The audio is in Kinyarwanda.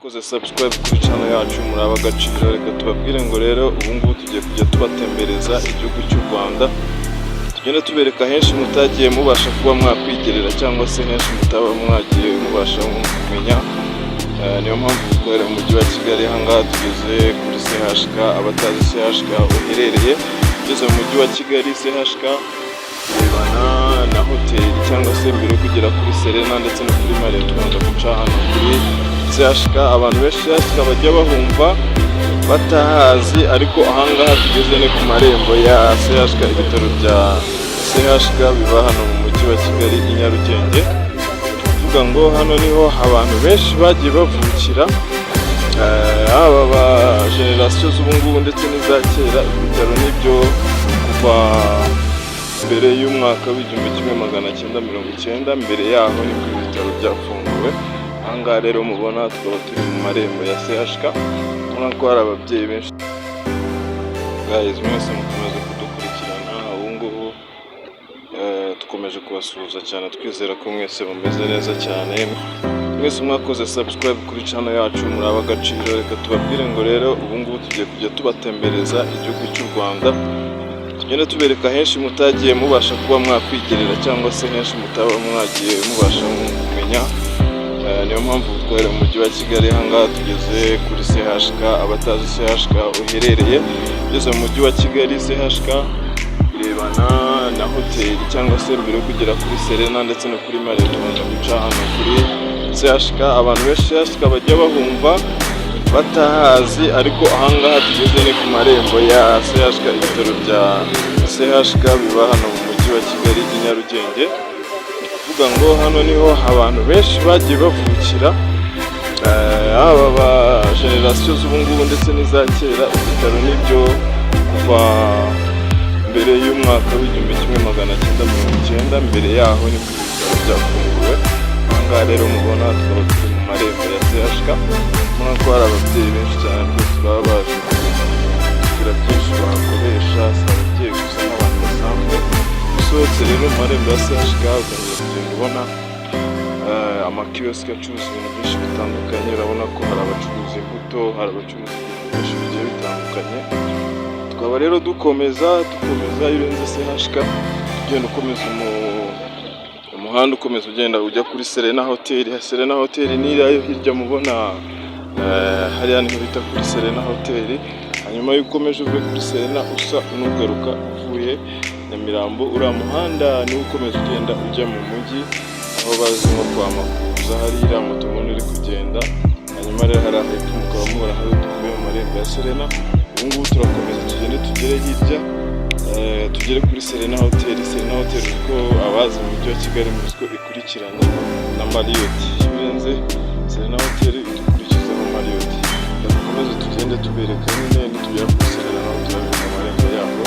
Mwakoze subscribe kuri channel yacu muraba agaciro. Reka tubabwire ngo rero ubu ngubu tugiye kujya tubatembereza igihugu cy'u Rwanda, tugenda tubereka henshi mutagiye mubasha kuba mwakwigerera cyangwa se henshi mutaba mwagiye mubasha kumenya. Niyo mpamvu dukorera mu mujyi wa Kigali. Ahangaha tugeze kuri CHK. Abatazi CHK uherereye, tugeze mu mujyi wa Kigali. CHK irebana na hoteli cyangwa se mbere yo kugera kuri Serena ndetse no kuri Marriott tubanza guca hano kuri CHK. Abantu benshi CHK bajya bahumva batahazi, ariko ahangaha tugeze ni ku marembo ya CHK. Ibitaro bya CHK biba hano mu mujyi wa Kigali i Nyarugenge. Tuvuga ngo hano niho abantu benshi bagiye bavukira, aba ba generasiyo z'ubungubu ndetse n'iza kera. Ibitaro nibyo kuva mbere y'umwaka w'1990, mbere yaho nibwo ibitaro byafunguwe. Ahangaha rero mubona tukaba turi mu marembo ya CHK. Ubona ko hari ababyeyi benshi. Guys, mwese mukomeze kudukurikirana. Ubu ngubu dukomeje kubasuhuza cyane, twizera ko mwese mumeze neza cyane. Mwese mwakoze subscribe kuri channel yacu muraba agaciro. Reka tubabwire ngo rero ubu ngubu tugiye kujya tubatembereza igihugu cy'u Rwanda, tugenda tubereka henshi mutagiye mubasha kuba mwakwigerera cyangwa se henshi mutaba mwagiye mubasha kumenya. Niyo mpamvu dukorera mu mujyi wa Kigali. Ahangaha tugeze kuri CHK. Abatazi CHK uherereye, tugeze mu mujyi wa Kigali. CHK irebana na hoteli cyangwa se mbere yo kugera kuri Serena ndetse no kuri Marriott tubanza guca hano kuri CHK. Abantu benshi CHK bajya bahumva batahazi, ariko ahangaha tugeze ni ku marembo ya CHK. Ibitaro bya CHK biba hano mu mujyi wa Kigali i Nyarugenge. Tuvuga ngo hano niho abantu benshi bagiye bavukira, aba ba generasiyo z'ubungubu ndetse n'iza kera. Ibitaro nibyo kuva mbere y'umwaka w'1990, mbere yaho nibwo ibitaro byafunguwe. Ahangaha rero mubona tukaba turi mu marembo ya CHK. Mubona ko hari ababyeyi benshi cyane rwose baba baje kugira byinshi bahakoresha, si ababyeyi gusa n'abantu basanzwe. Usohotse rero mu marembo ya CHK ugakomeza kugenda ubona amakiyosike acuruza ibintu byinshi bitandukanye. Urabona ko hari abacuruza imbuto, hari abacuruza ibintu byinshi bigiye bitandukanye. Tukaba rero dukomeza iyo urenze CHK ugenda ukomeza umuhanda, ukomeza ugenda ujya kuri Serena Hotel. Serena Hotel ni iriya hirya mubona, hariya niho bita kuri Serena Hotel. Hanyuma iyo ukomeje uvuye kuri Serena usa n'ugaruka uvuye Nyamirambo, uriya muhanda niwo ukomeza ugenda ujya mu mujyi, aho bazi nko kwa Makuza. hari iriya moto ubona iri kugenda. Hanyuma rero hari ahepfo mukaba mubona aho tuvuye mu marembo ya Serena. Ubu ngubu turakomeza tugende tugere hirya, tugere kuri Serena Hotel. Serena Hotel kuko abazi mu mujyi wa Kigali muzi ko ikurikirana na Marriott. Iyo urenze Serena Hotel idukurikizaho Marriott. Dukomeze tugende tubereka nyine nitugera kuri Serena naho turabona amarembo yabo.